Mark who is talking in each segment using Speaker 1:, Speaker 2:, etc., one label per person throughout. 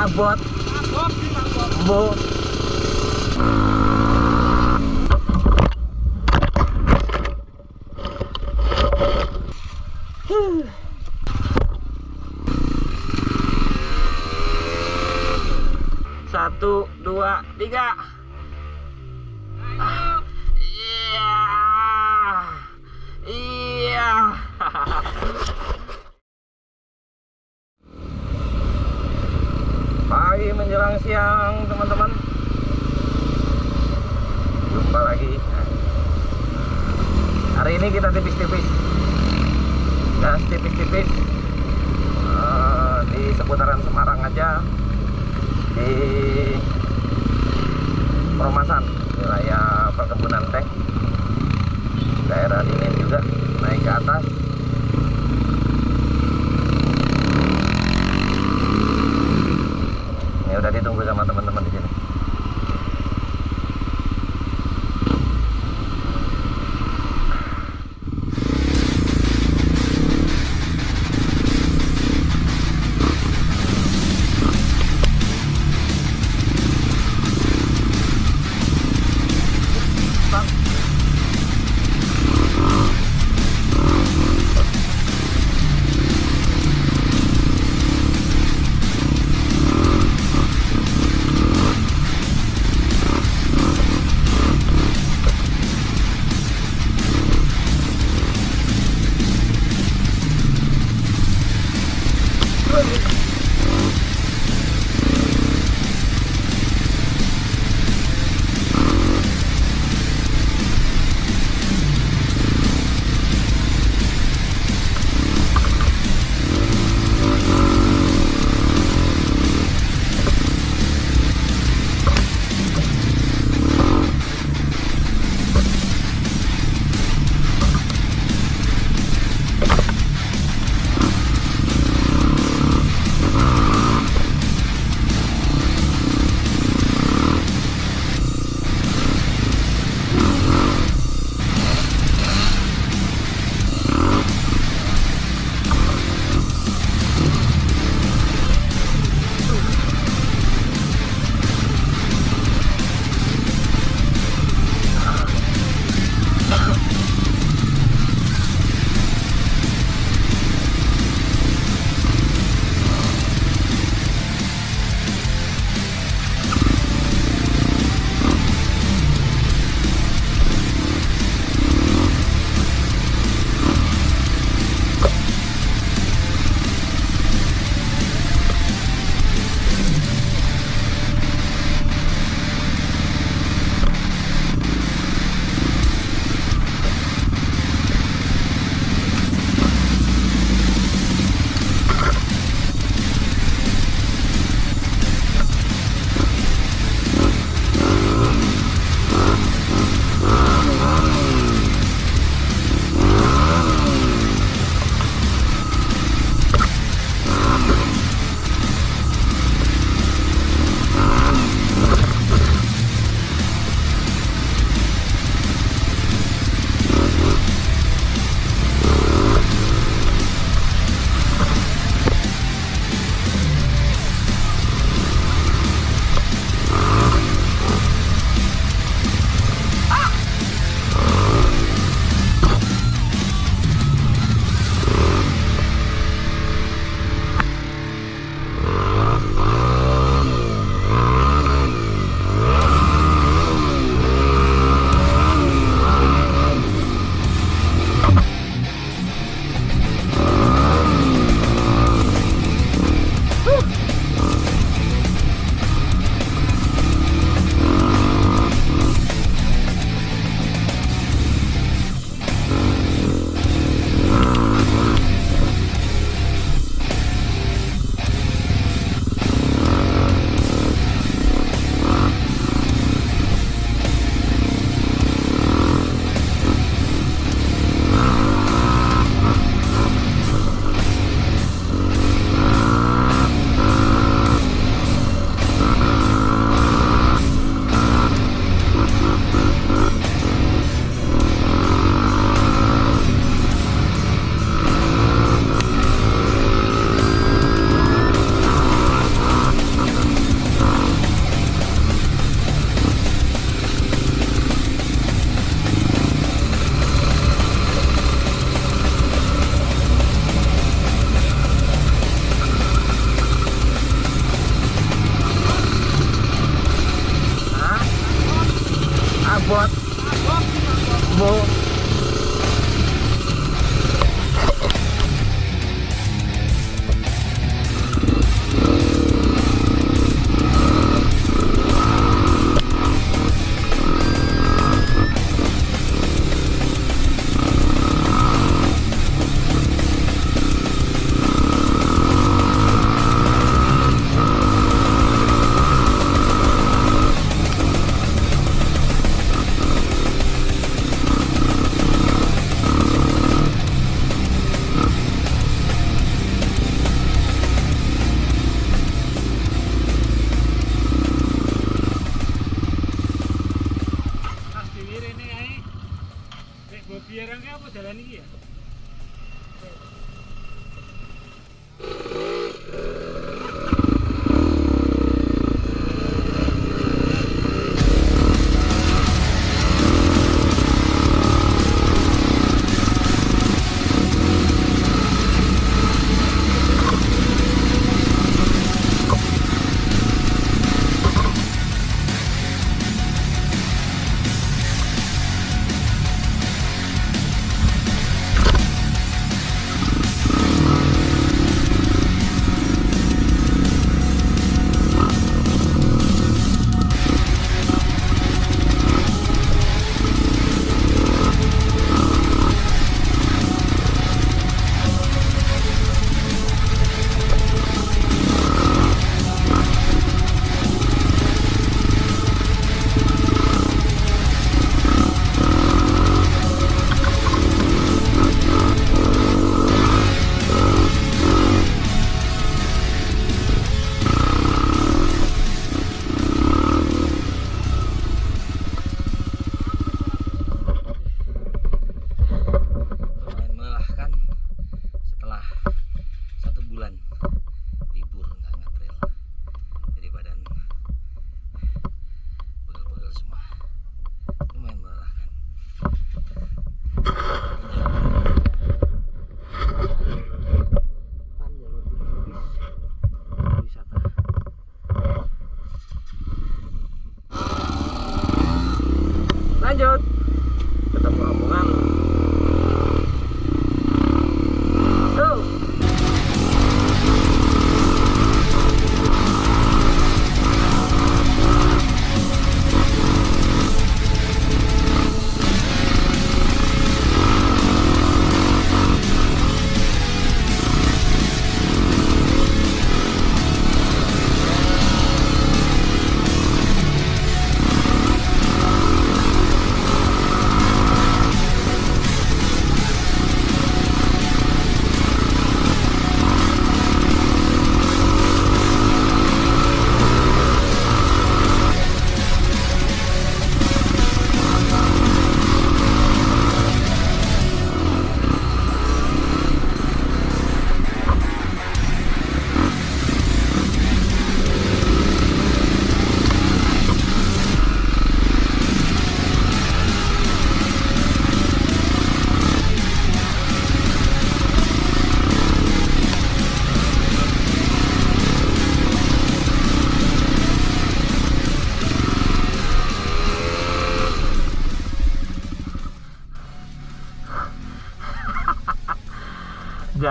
Speaker 1: Abot. Bu. Satu, dua, tiga. Iya. Iya. Pagi menjelang siang, teman-teman. Jumpa lagi. Hari ini kita tipis-tipis. Gas tipis-tipis. Di seputaran Semarang aja. Di Perumasan, wilayah perkebunan teh, daerah dingin juga, naik ke atas. Ini udah ditunggu sama teman-teman di sini.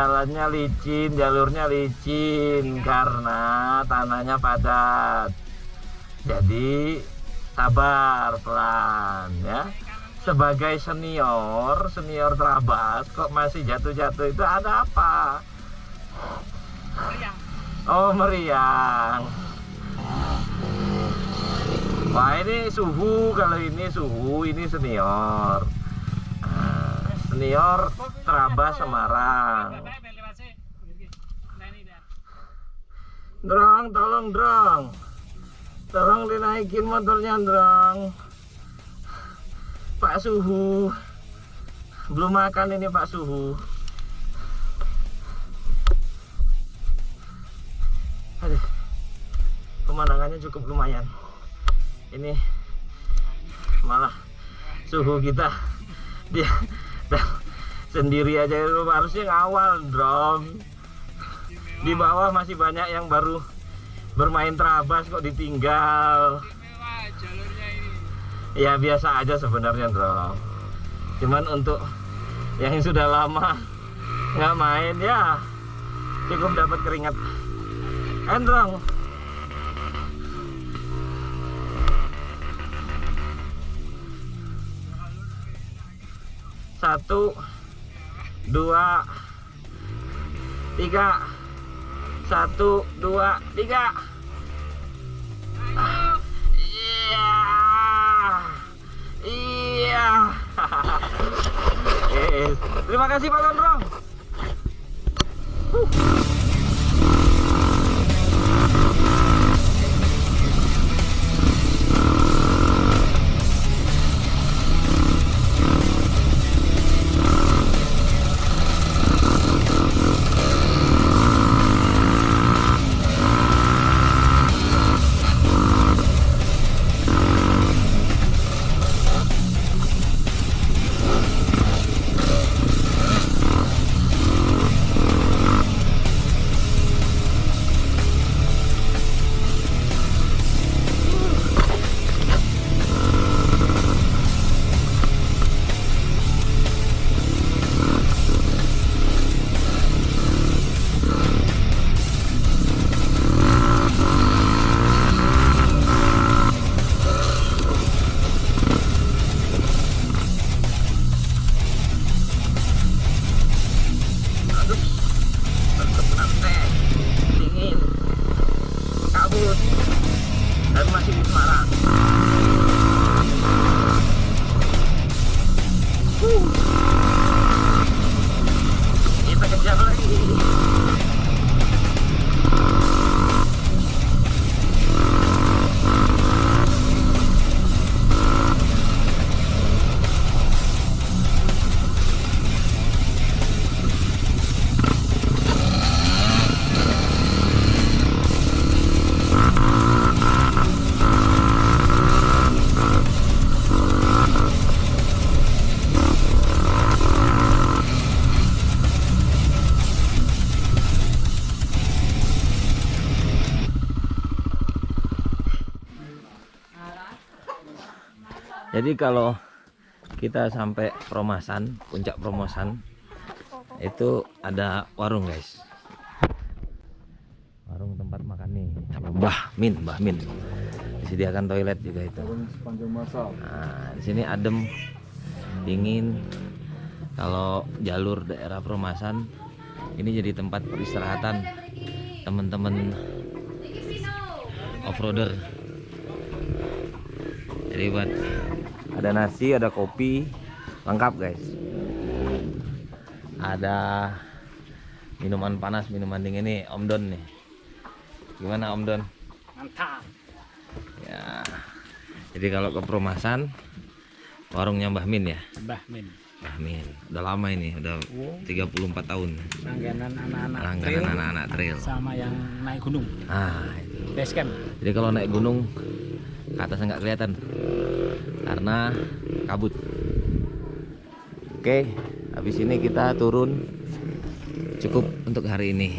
Speaker 1: jalannya licin, jalurnya licin karena tanahnya padat. Jadi sabar, pelan ya. Sebagai senior Trabas kok masih jatuh-jatuh, itu ada apa? Oh, meriang. Wah, ini suhu, kalau ini suhu, ini senior. Senior Trabas Semarang. Drong, tolong drong. Tolong dinaikin motornya, drong. Pak Suhu. Belum makan ini Pak Suhu. Aduh. Pemandangannya cukup lumayan. Ini malah suhu kita dia sendiri aja, harusnya ngawal drone. Di bawah masih banyak yang baru bermain Trabas kok ditinggal. Ya biasa aja sebenarnya drone, cuman untuk yang sudah lama nggak main ya cukup dapat keringat. Drone. Satu, dua, tiga. 1, 2, 3. Iya. Iya. Terima kasih Pak Gondrong. Dan masih di Semarang. Kita kejar lagi. Jadi kalau kita sampai Promasan, puncak Promasan, itu ada warung guys. Warung tempat makan nih, Mbah Min. Disediakan toilet juga itu. Nah, di sini adem, dingin. Kalau jalur daerah Promasan ini jadi tempat peristirahatan teman-teman off-roader. Jadi buat ada nasi, ada kopi, lengkap guys. Ada minuman panas, minuman dingin nih, Om Don nih. Gimana Om Don?
Speaker 2: Mantap.
Speaker 1: Ya. Jadi kalau ke Promasan, warungnya Mbah Min ya.
Speaker 2: Mbah Min.
Speaker 1: Mbah Min. Udah lama ini, udah 34 tahun.
Speaker 2: Langganan
Speaker 1: Langganan anak-anak trail.
Speaker 2: Sama yang naik gunung.
Speaker 1: Ah, itu.
Speaker 2: Base camp.
Speaker 1: Jadi kalau naik gunung ke atasnya nggak kelihatan karena kabut. Oke, habis ini kita turun. Cukup untuk hari ini.